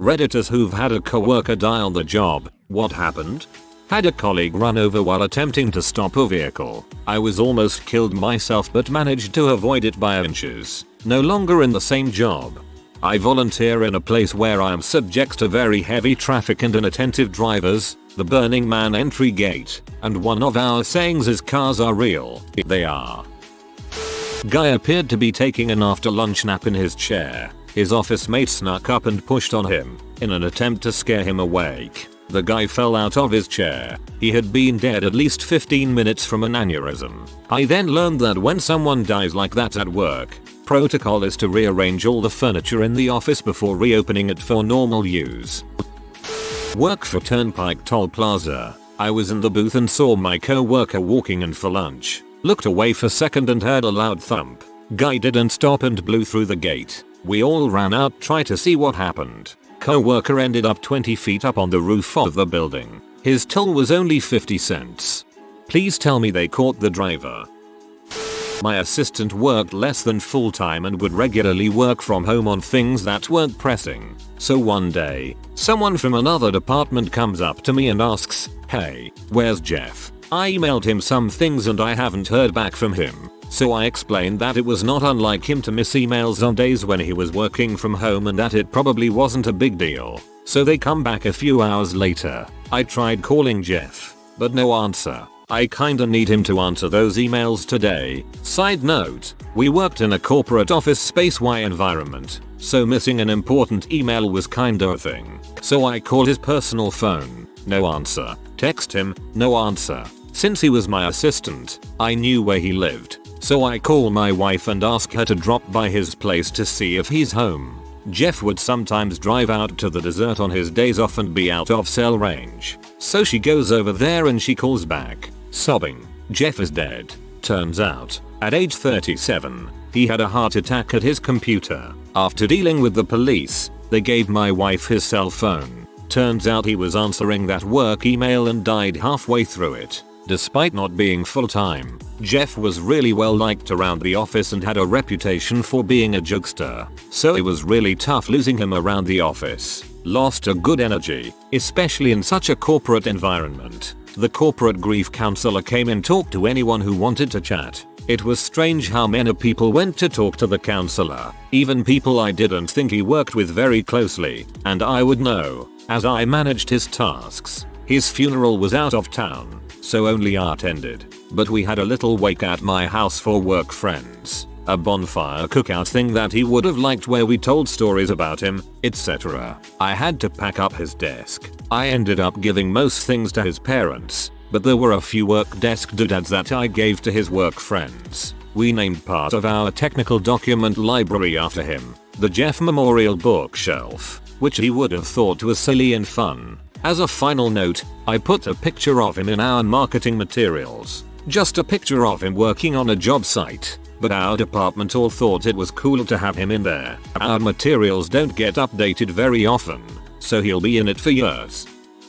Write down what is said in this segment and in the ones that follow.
Redditors who've had a coworker die on the job. What happened? Had a colleague run over while attempting to stop a vehicle. I was almost killed myself but managed to avoid it by inches. No longer in the same job. I volunteer in a place where I am subject to very heavy traffic and inattentive drivers, the Burning Man entry gate, and one of our sayings is cars are real. They are. Guy appeared to be taking an after lunch nap in his chair. His office mate snuck up and pushed on him, in an attempt to scare him awake. The guy fell out of his chair. He had been dead at least 15 minutes from an aneurysm. I then learned that when someone dies like that at work, protocol is to rearrange all the furniture in the office before reopening it for normal use. Work for Turnpike Toll Plaza. I was in the booth and saw my co-worker walking in for lunch. Looked away for a second and heard a loud thump. Guy didn't stop and blew through the gate. We all ran out to try to see what happened. Co-worker ended up 20 feet up on the roof of the building. His toll was only 50 cents. Please tell me they caught the driver. My assistant worked less than full time and would regularly work from home on things that weren't pressing. So one day, someone from another department comes up to me and asks, "Hey, where's Jeff?" I emailed him some things and I haven't heard back from him. So I explained that it was not unlike him to miss emails on days when he was working from home and that it probably wasn't a big deal. So they come back a few hours later. I tried calling Jeff, but no answer. I kinda need him to answer those emails today. Side note, we worked in a corporate office space Y environment, so missing an important email was kinda a thing. So I called his personal phone. No answer. Text him. No answer. Since he was my assistant, I knew where he lived. So I call my wife and ask her to drop by his place to see if he's home. Jeff would sometimes drive out to the desert on his days off and be out of cell range. So she goes over there and she calls back, sobbing. Jeff is dead. Turns out, at age 37, he had a heart attack at his computer. After dealing with the police, they gave my wife his cell phone. Turns out he was answering that work email and died halfway through it. Despite not being full-time, Jeff was really well liked around the office and had a reputation for being a jokester, so it was really tough losing him around the office. Lost a good energy, especially in such a corporate environment. The corporate grief counselor came and talked to anyone who wanted to chat. It was strange how many people went to talk to the counselor, even people I didn't think he worked with very closely, and I would know, as I managed his tasks. His funeral was out of town, so only I attended, but we had a little wake at my house for work friends. A bonfire cookout thing that he would have liked where we told stories about him, etc. I had to pack up his desk. I ended up giving most things to his parents, but there were a few work desk doodads that I gave to his work friends. We named part of our technical document library after him, the Jeff Memorial Bookshelf, which he would have thought was silly and fun. As a final note, I put a picture of him in our marketing materials. Just a picture of him working on a job site, but our department all thought it was cool to have him in there. Our materials don't get updated very often, so he'll be in it for years.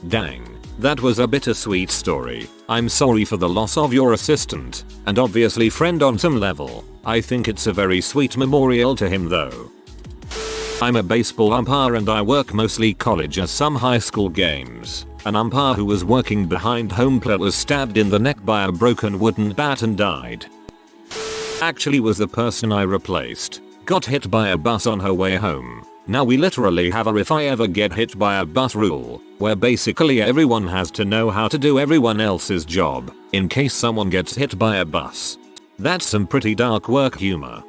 Dang, that was a bittersweet story. I'm sorry for the loss of your assistant, and obviously friend on some level. I think it's a very sweet memorial to him though. I'm a baseball umpire and I work mostly college and some high school games. An umpire who was working behind home plate was stabbed in the neck by a broken wooden bat and died. Actually was the person I replaced. Got hit by a bus on her way home. Now we literally have a if I ever get hit by a bus rule, where basically everyone has to know how to do everyone else's job, in case someone gets hit by a bus. That's some pretty dark work humor.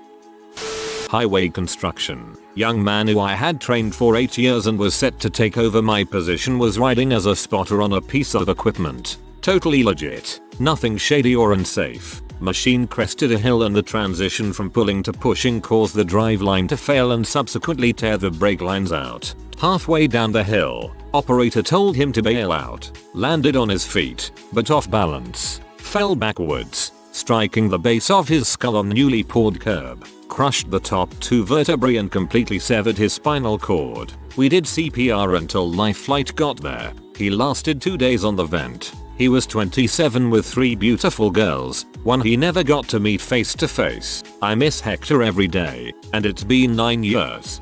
Highway construction. Young man who I had trained for 8 years and was set to take over my position was riding as a spotter on a piece of equipment. Totally legit. Nothing shady or unsafe. Machine crested a hill and the transition from pulling to pushing caused the driveline to fail and subsequently tear the brake lines out. Halfway down the hill, operator told him to bail out. Landed on his feet, but off balance. Fell backwards, striking the base of his skull on newly poured curb. Crushed the top 2 vertebrae and completely severed his spinal cord. We did CPR until life flight got there. He lasted 2 days on the vent. He was 27 with 3 beautiful girls, one he never got to meet face to face. I miss Hector every day, and it's been 9 years.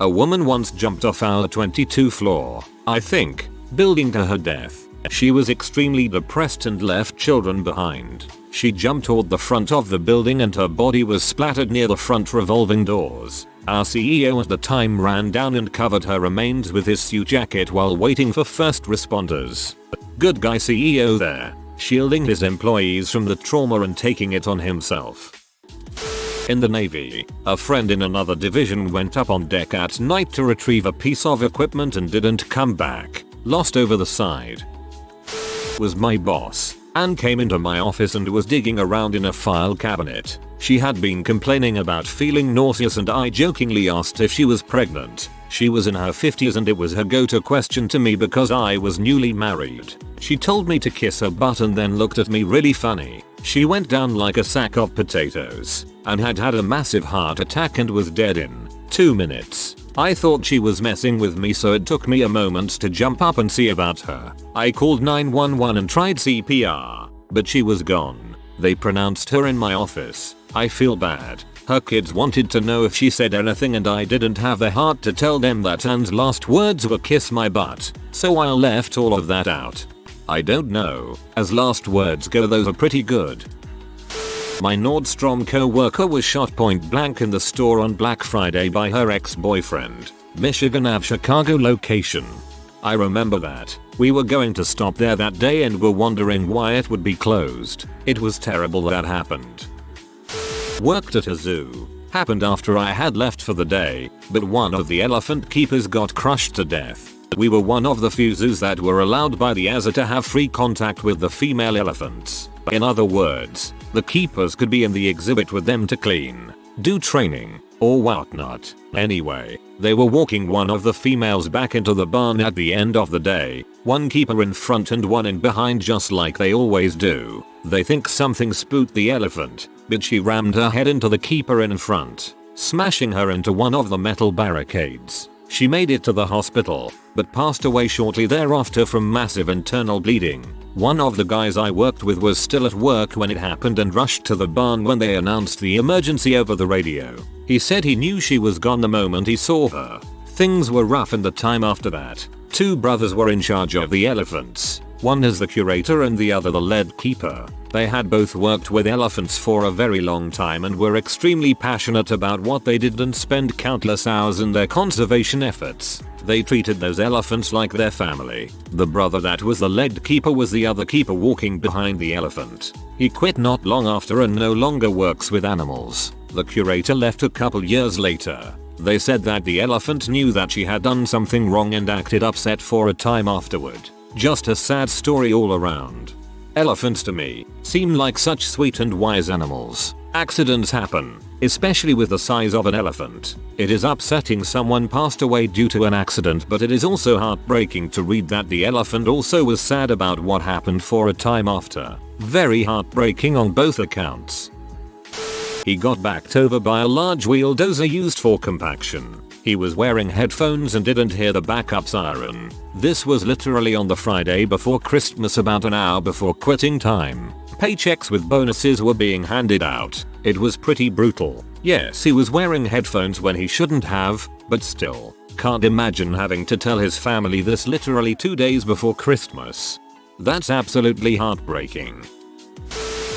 A woman once jumped off our 22nd floor, I think, building to her death. She was extremely depressed and left children behind. She jumped toward the front of the building and her body was splattered near the front revolving doors. Our CEO at the time ran down and covered her remains with his suit jacket while waiting for first responders. Good guy CEO there, shielding his employees from the trauma and taking it on himself. In the Navy, a friend in another division went up on deck at night to retrieve a piece of equipment and didn't come back, lost over the side. Was my boss, and came into my office and was digging around in a file cabinet. She had been complaining about feeling nauseous and I jokingly asked if she was pregnant. She was in her 50s and it was her go-to question to me because I was newly married. She told me to kiss her butt and then looked at me really funny. She went down like a sack of potatoes and had had a massive heart attack and was dead in 2 minutes. I thought she was messing with me, so it took me a moment to jump up and see about her. I called 911 and tried CPR, but she was gone. They pronounced her in my office. I feel bad. Her kids wanted to know if she said anything and I didn't have the heart to tell them that Anne's last words were kiss my butt, so I left all of that out. I don't know. As last words go, those are pretty good. My Nordstrom co-worker was shot point blank in the store on Black Friday by her ex-boyfriend. Michigan Ave Chicago location. I remember that. We were going to stop there that day and were wondering why it would be closed. It was terrible that happened. Worked at a zoo. Happened after I had left for the day, but one of the elephant keepers got crushed to death. We were one of the few zoos that were allowed by the ASA to have free contact with the female elephants. In other words, the keepers could be in the exhibit with them to clean, do training, or whatnot. Anyway, they were walking one of the females back into the barn at the end of the day, one keeper in front and one in behind just like they always do. They think something spooked the elephant, but she rammed her head into the keeper in front, smashing her into one of the metal barricades. She made it to the hospital, but passed away shortly thereafter from massive internal bleeding. One of the guys I worked with was still at work when it happened and rushed to the barn when they announced the emergency over the radio. He said he knew she was gone the moment he saw her. Things were rough in the time after that. 2 brothers were in charge of the elephants. One is the curator and the other the lead keeper. They had both worked with elephants for a very long time and were extremely passionate about what they did and spent countless hours in their conservation efforts. They treated those elephants like their family. The brother that was the lead keeper was the other keeper walking behind the elephant. He quit not long after and no longer works with animals. The curator left a couple years later. They said that the elephant knew that she had done something wrong and acted upset for a time afterward. Just a sad story all around. Elephants to me seem like such sweet and wise animals. Accidents happen, especially with the size of an elephant. It is upsetting someone passed away due to an accident, but it is also heartbreaking to read that the elephant also was sad about what happened for a time after. Very heartbreaking on both accounts. He got backed over by a large wheel dozer used for compaction. He was wearing headphones and didn't hear the backup siren. This was literally on the Friday before Christmas, about an hour before quitting time. Paychecks with bonuses were being handed out. It was pretty brutal. Yes, he was wearing headphones when he shouldn't have, but still. Can't imagine having to tell his family this literally 2 days before Christmas. That's absolutely heartbreaking.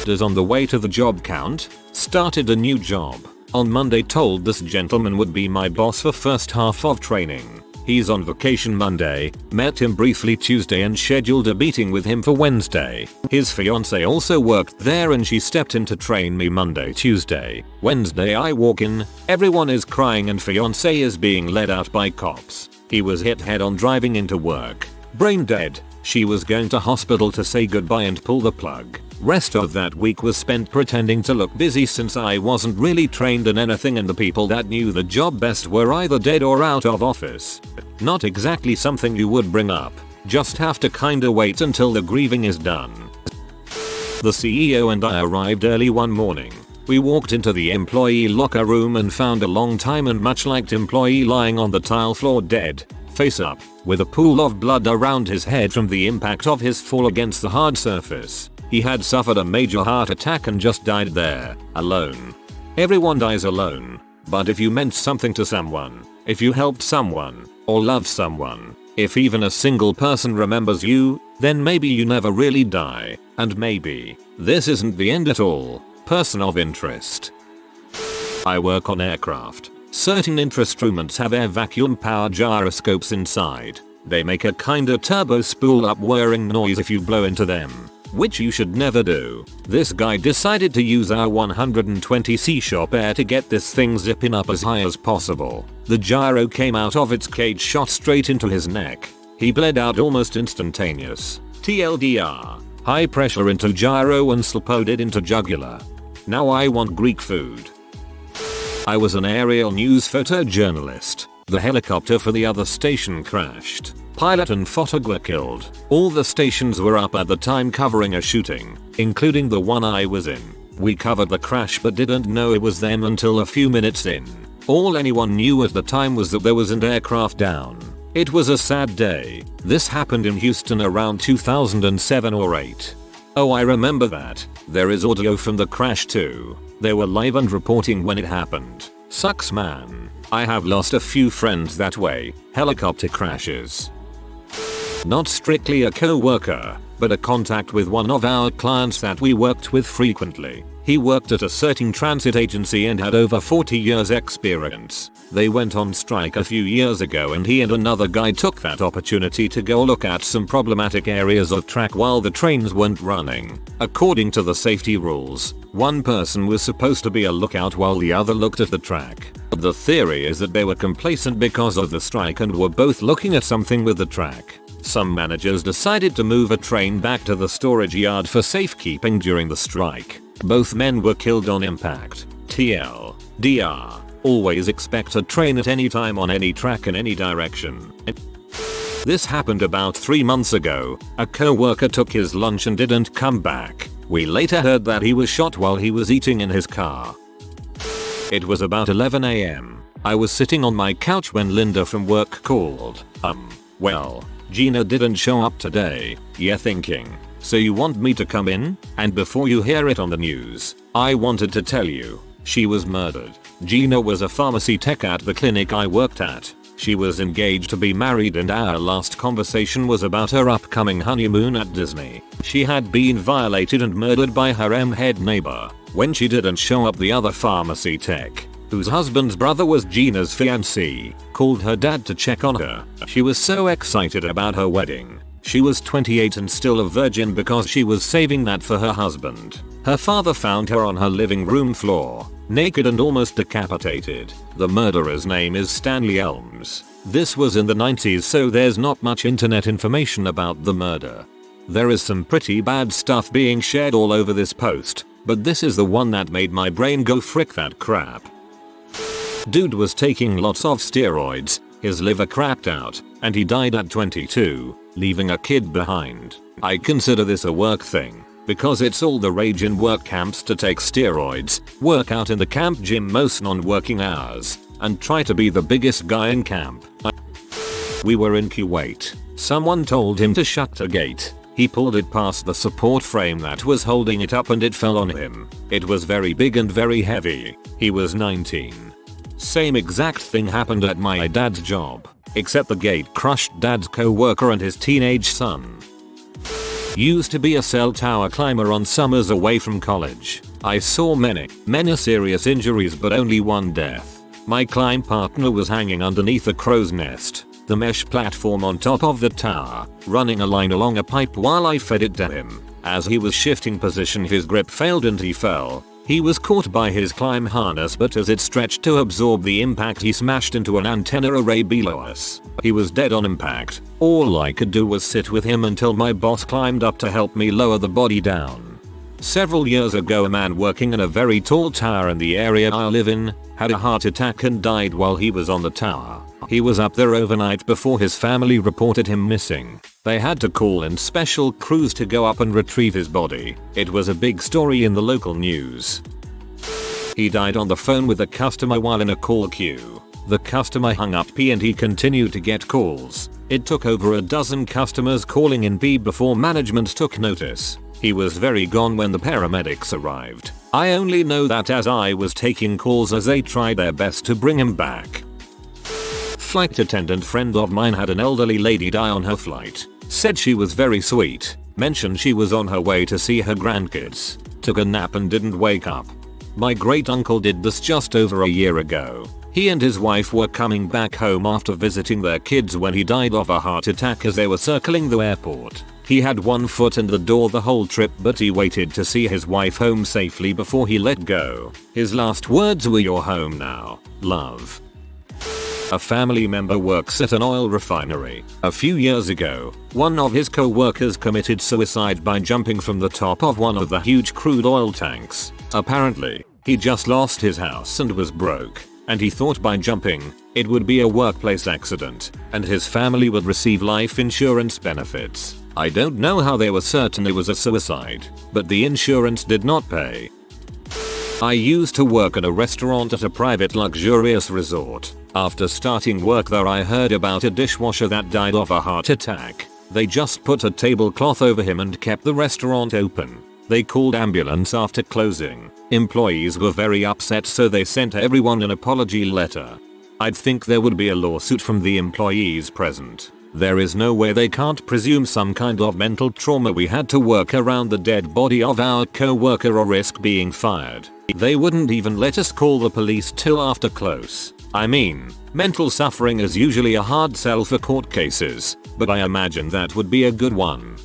Does on the way to the job count? Started a new job. On Monday told this gentleman would be my boss for first half of training. He's on vacation Monday, met him briefly Tuesday and scheduled a meeting with him for Wednesday. His fiancée also worked there and she stepped in to train me Monday, Tuesday. Wednesday I walk in, everyone is crying and fiancée is being led out by cops. He was hit head on driving into work. Brain dead. She was going to hospital to say goodbye and pull the plug. Rest of that week was spent pretending to look busy since I wasn't really trained in anything and the people that knew the job best were either dead or out of office. Not exactly something you would bring up. Just have to kinda wait until the grieving is done. The CEO and I arrived early one morning. We walked into the employee locker room and found a long time and much liked employee lying on the tile floor dead, face up, with a pool of blood around his head from the impact of his fall against the hard surface. He had suffered a major heart attack and just died there, alone. Everyone dies alone, but if you meant something to someone, If you helped someone, or loved someone, if even a single person remembers you, then maybe you never really die, and maybe this isn't the end at all. Person of interest. I work on aircraft. Certain instruments have air vacuum power gyroscopes inside. They make a kinda turbo spool up whirring noise if you blow into them, which you should never do. This guy decided to use our 120C shop air to get this thing zipping up as high as possible. The gyro came out of its cage, shot straight into his neck. He bled out almost instantaneous. TLDR. High pressure into gyro and slipoded into jugular. Now I want Greek food. I was an aerial news photojournalist. The helicopter for the other station crashed. Pilot and photog were killed. All the stations were up at the time covering a shooting, including the one I was in. We covered the crash but didn't know it was them until a few minutes in. All anyone knew at the time was that there was an aircraft down. It was a sad day. This happened in Houston around 2007 or 8. Oh, I remember that. There is audio from the crash too. They were live and reporting when it happened. Sucks, man. I have lost a few friends that way. Helicopter crashes. Not strictly a co-worker, but a contact with one of our clients that we worked with frequently. He worked at a certain transit agency and had over 40 years experience. They went on strike a few years ago and he and another guy took that opportunity to go look at some problematic areas of track while the trains weren't running. According to the safety rules, one person was supposed to be a lookout while the other looked at the track. The theory is that they were complacent because of the strike and were both looking at something with the track. Some managers decided to move a train back to the storage yard for safekeeping during the strike. Both men were killed on impact. TLDR. Always expect a train at any time on any track in any direction. This happened about 3 months ago. A co-worker took his lunch and didn't come back. We later heard that he was shot while he was eating in his car. It was about 11 AM. I was sitting on my couch when Linda from work called. Well, Gina didn't show up today. Yeah, thinking, so you want me to come in? And before you hear it on the news, I wanted to tell you, she was murdered. Gina was a pharmacy tech at the clinic I worked at. She was engaged to be married and our last conversation was about her upcoming honeymoon at Disney. She had been violated and murdered by her head neighbor. When she didn't show up, the other pharmacy tech, whose husband's brother was Gina's fiancé, called her dad to check on her. She was so excited about her wedding. She was 28 and still a virgin because she was saving that for her husband. Her father found her on her living room floor, naked and almost decapitated. The murderer's name is Stanley Elms. This was in the 90s, so there's not much internet information about the murder. There is some pretty bad stuff being shared all over this post, but this is the one that made my brain go frick that crap. Dude was taking lots of steroids, his liver crapped out, and he died at 22, leaving a kid behind. I consider this a work thing, because it's all the rage in work camps to take steroids, work out in the camp gym most non-working hours, and try to be the biggest guy in camp. We were in Kuwait. Someone told him to shut the gate. He pulled it past the support frame that was holding it up and it fell on him. It was very big and very heavy. He was 19. Same exact thing happened at my dad's job, except the gate crushed dad's co-worker and his teenage son. Used to be a cell tower climber on summers away from college. I saw many serious injuries but only one death. My climb partner was hanging underneath a crow's nest, the mesh platform on top of the tower, running a line along a pipe while I fed it to him. As he was shifting position, his grip failed and he fell. He was caught by his climb harness, but as it stretched to absorb the impact, he smashed into an antenna array below us. He was dead on impact. All I could do was sit with him until my boss climbed up to help me lower the body down. Several years ago, a man working in a very tall tower in the area I live in had a heart attack and died while he was on the tower. He was up there overnight before his family reported him missing. They had to call in special crews to go up and retrieve his body. It was a big story in the local news. He died on the phone with a customer while in a call queue. The customer hung up P and he continued to get calls. It took over a dozen customers calling in B before management took notice. He was very gone when the paramedics arrived. I only know that as I was taking calls as they tried their best to bring him back. flight attendant friend of mine had an elderly lady die on her flight. Said she was very sweet. Mentioned she was on her way to see her grandkids. Took a nap and didn't wake up. My great uncle did this just over a year ago. He and his wife were coming back home after visiting their kids when he died of a heart attack as they were circling the airport. He had one foot in the door the whole trip, but he waited to see his wife home safely before he let go. His last words were, "You're home now, love." A family member works at an oil refinery. A few years ago, one of his co-workers committed suicide by jumping from the top of one of the huge crude oil tanks. Apparently, he just lost his house and was broke, and he thought by jumping, it would be a workplace accident, and his family would receive life insurance benefits. I don't know how they were certain it was a suicide, but the insurance did not pay. I used to work at a restaurant at a private luxurious resort. After starting work there, I heard about a dishwasher that died of a heart attack. They just put a tablecloth over him and kept the restaurant open. They called ambulance after closing. Employees were very upset, so they sent everyone an apology letter. I'd think there would be a lawsuit from the employees present. There is no way they can't presume some kind of mental trauma. We had to work around the dead body of our co-worker or risk being fired. They wouldn't even let us call the police till after close. I mean, mental suffering is usually a hard sell for court cases, but I imagine that would be a good one.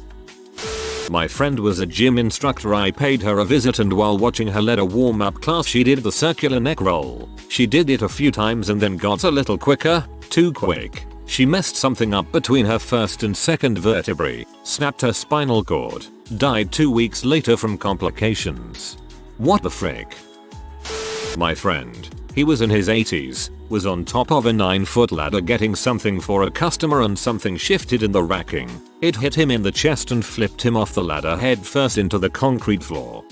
My friend was a gym instructor. I paid her a visit, and while watching her lead a warm-up class she did the circular neck roll. She did it a few times and then got a little quicker, too quick. She messed something up between her first and second vertebrae, snapped her spinal cord, died 2 weeks later from complications. What the frick? My friend, he was in his 80s, was on top of a 9-foot ladder getting something for a customer and something shifted in the racking. It hit him in the chest and flipped him off the ladder head first into the concrete floor.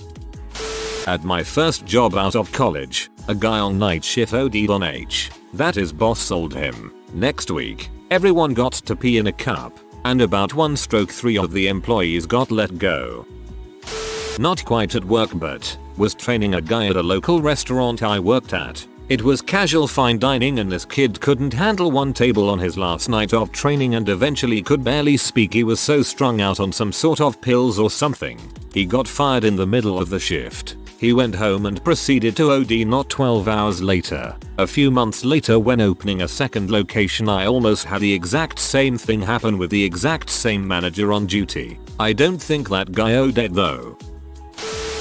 At my first job out of college, a guy on night shift OD'd on H. That his boss told him. Next week, everyone got to pee in a cup, and about 1/3 of the employees got let go. Not quite at work, but was training a guy at a local restaurant I worked at. It was casual fine dining and this kid couldn't handle one table on his last night of training and eventually could barely speak. He was so strung out on some sort of pills or something. He got fired in the middle of the shift. He went home and proceeded to OD not 12 hours later. A few months later, when opening a second location, I almost had the exact same thing happen with the exact same manager on duty. I don't think that guy OD'd though.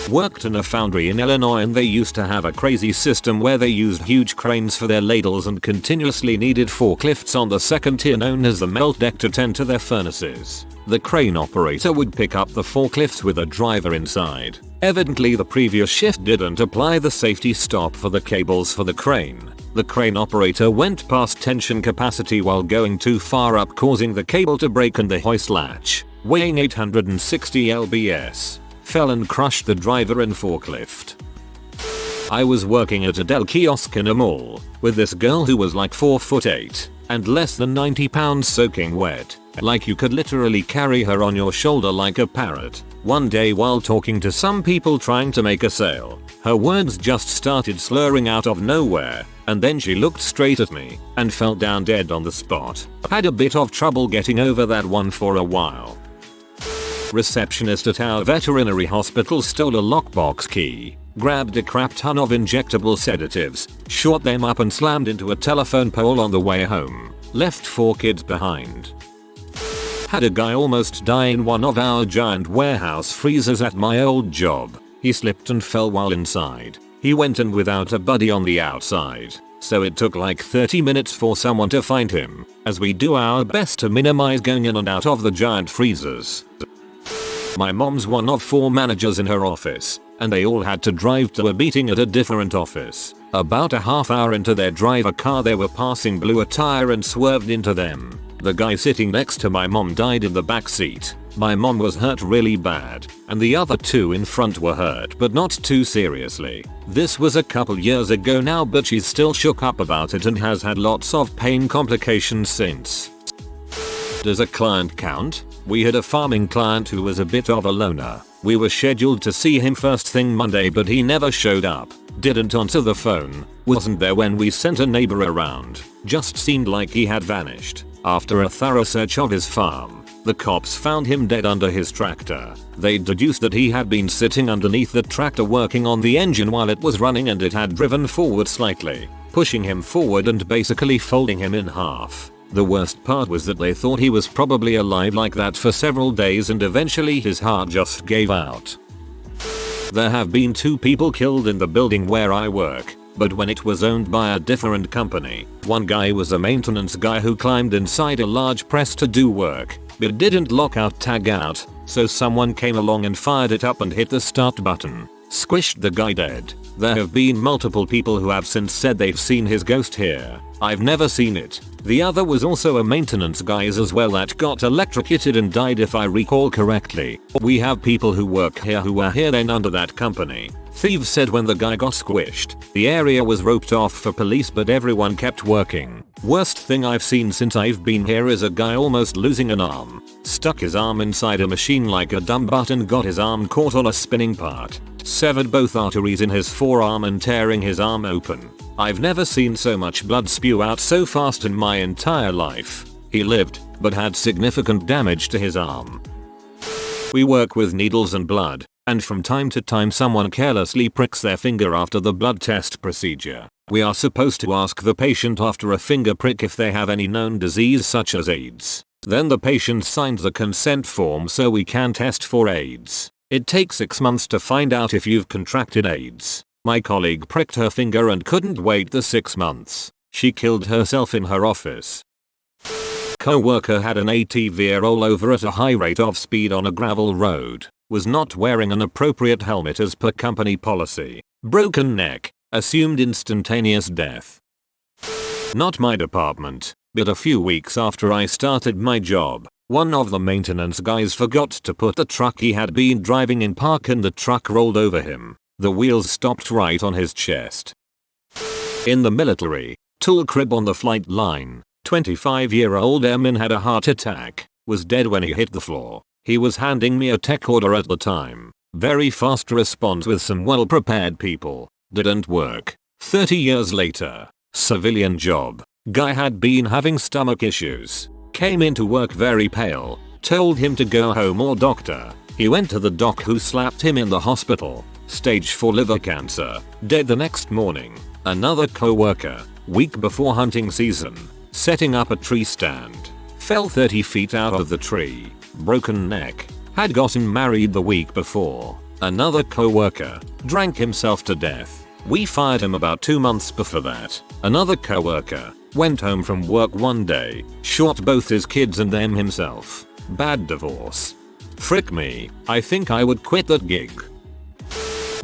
Worked in a foundry in Illinois, and they used to have a crazy system where they used huge cranes for their ladles and continuously needed forklifts on the second tier known as the melt deck to tend to their furnaces. The crane operator would pick up the forklifts with a driver inside. Evidently the previous shift didn't apply the safety stop for the cables for the crane. The crane operator went past tension capacity while going too far up, causing the cable to break, and the hoist latch, weighing 860 lbs, fell and crushed the driver and forklift. I was working at a Dell kiosk in a mall with this girl who was like 4'8" and less than 90 pounds, soaking wet. Like you could literally carry her on your shoulder like a parrot. One day while talking to some people trying to make a sale, her words just started slurring out of nowhere, and then she looked straight at me and fell down dead on the spot. Had a bit of trouble getting over that one for a while. Receptionist at our veterinary hospital stole a lockbox key, grabbed a crap ton of injectable sedatives, shot them up and slammed into a telephone pole on the way home. Left 4 kids behind. Had a guy almost die in one of our giant warehouse freezers at my old job. He slipped and fell while inside. He went in without a buddy on the outside, so it took like 30 minutes for someone to find him, as we do our best to minimize going in and out of the giant freezers. My mom's one of 4 managers in her office, and they all had to drive to a meeting at a different office. About a half hour into their drive, a car they were passing blew a tire and swerved into them. The guy sitting next to my mom died in the back seat. My mom was hurt really bad, and the other 2 in front were hurt but not too seriously. This was a couple years ago now, but she's still shook up about it and has had lots of pain complications since. Does a client count? We had a farming client who was a bit of a loner. We were scheduled to see him first thing Monday, but he never showed up. Didn't answer the phone, wasn't there when we sent a neighbor around, just seemed like he had vanished. After a thorough search of his farm, the cops found him dead under his tractor. They deduced that he had been sitting underneath the tractor working on the engine while it was running, and it had driven forward slightly, pushing him forward and basically folding him in half. The worst part was that they thought he was probably alive like that for several days, and eventually his heart just gave out. There have been 2 people killed in the building where I work, but when it was owned by a different company. One guy was a maintenance guy who climbed inside a large press to do work, but didn't lock out tag out, so someone came along and fired it up and hit the start button. Squished the guy dead. There have been multiple people who have since said they've seen his ghost here. I've never seen it. The other was also a maintenance guy as well that got electrocuted and died if I recall correctly. We have people who work here who were here then under that company. Thieves said when the guy got squished, the area was roped off for police but everyone kept working. Worst thing I've seen since I've been here is a guy almost losing an arm. Stuck his arm inside a machine like a dumb butt and got his arm caught on a spinning part. Severed both arteries in his forearm and tearing his arm open. I've never seen so much blood spew out so fast in my entire life. He lived, but had significant damage to his arm. We work with needles and blood, and from time to time someone carelessly pricks their finger after the blood test procedure. We are supposed to ask the patient after a finger prick if they have any known disease such as AIDS. Then the patient signs the consent form so we can test for AIDS. It takes 6 months to find out if you've contracted AIDS. My colleague pricked her finger and couldn't wait the 6 months. She killed herself in her office. Coworker had an ATV roll over at a high rate of speed on a gravel road. Was not wearing an appropriate helmet as per company policy. Broken neck. Assumed instantaneous death. Not my department, but a few weeks after I started my job, one of the maintenance guys forgot to put the truck he had been driving in park and the truck rolled over him. The wheels stopped right on his chest. In the military, tool crib on the flight line, 25-year-old airman had a heart attack, was dead when he hit the floor. He was handing me a tech order at the time. Very fast response with some well-prepared people. Didn't work. 30 years later, civilian job. Guy had been having stomach issues. Came into work very pale. Told him to go home or doctor. He went to the doc who slapped him in the hospital. Stage 4 liver cancer. Dead the next morning. Another coworker, week before hunting season, setting up a tree stand. Fell 30 feet out of the tree. Broken neck. Had gotten married the week before. Another coworker, drank himself to death. We fired him about 2 months before that. Another coworker, went home from work one day, shot both his kids and them himself. Bad divorce. Frick me, I think I would quit that gig.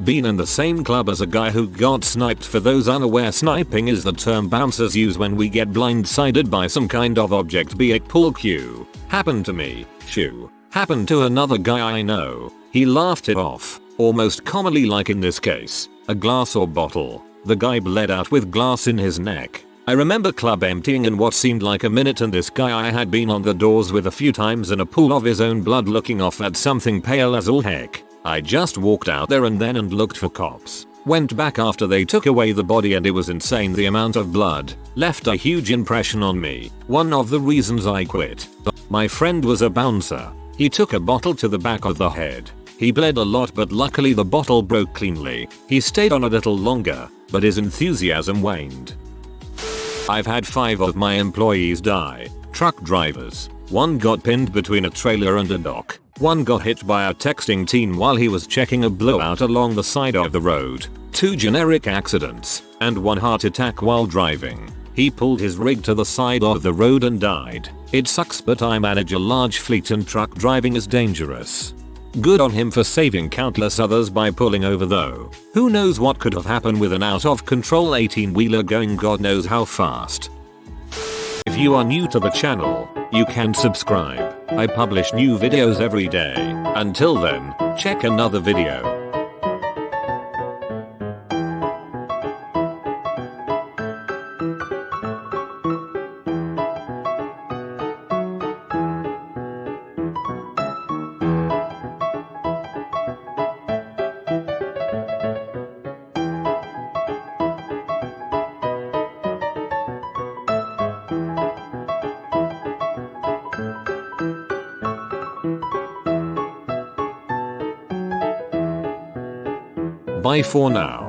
Been in the same club as a guy who got sniped. For those unaware, sniping is the term bouncers use when we get blindsided by some kind of object, be it pool cue. Happened to me, shoo. Happened to another guy I know. He laughed it off, almost comically like in this case, a glass or bottle. The guy bled out with glass in his neck. I remember club emptying in what seemed like a minute, and this guy I had been on the doors with a few times in a pool of his own blood looking off at something pale as all heck. I just walked out there and then and looked for cops. Went back after they took away the body and it was insane. The amount of blood left a huge impression on me. One of the reasons I quit. My friend was a bouncer. He took a bottle to the back of the head. He bled a lot, but luckily the bottle broke cleanly. He stayed on a little longer, but his enthusiasm waned. I've had 5 of my employees die. Truck drivers. One got pinned between a trailer and a dock. One got hit by a texting teen while he was checking a blowout along the side of the road. 2 generic accidents, and 1 heart attack while driving. He pulled his rig to the side of the road and died. It sucks, but I manage a large fleet and truck driving is dangerous. Good on him for saving countless others by pulling over though. Who knows what could have happened with an out of control 18-wheeler going God knows how fast. If you are new to the channel, you can subscribe. I publish new videos every day. Until then, check another video. Bye for now.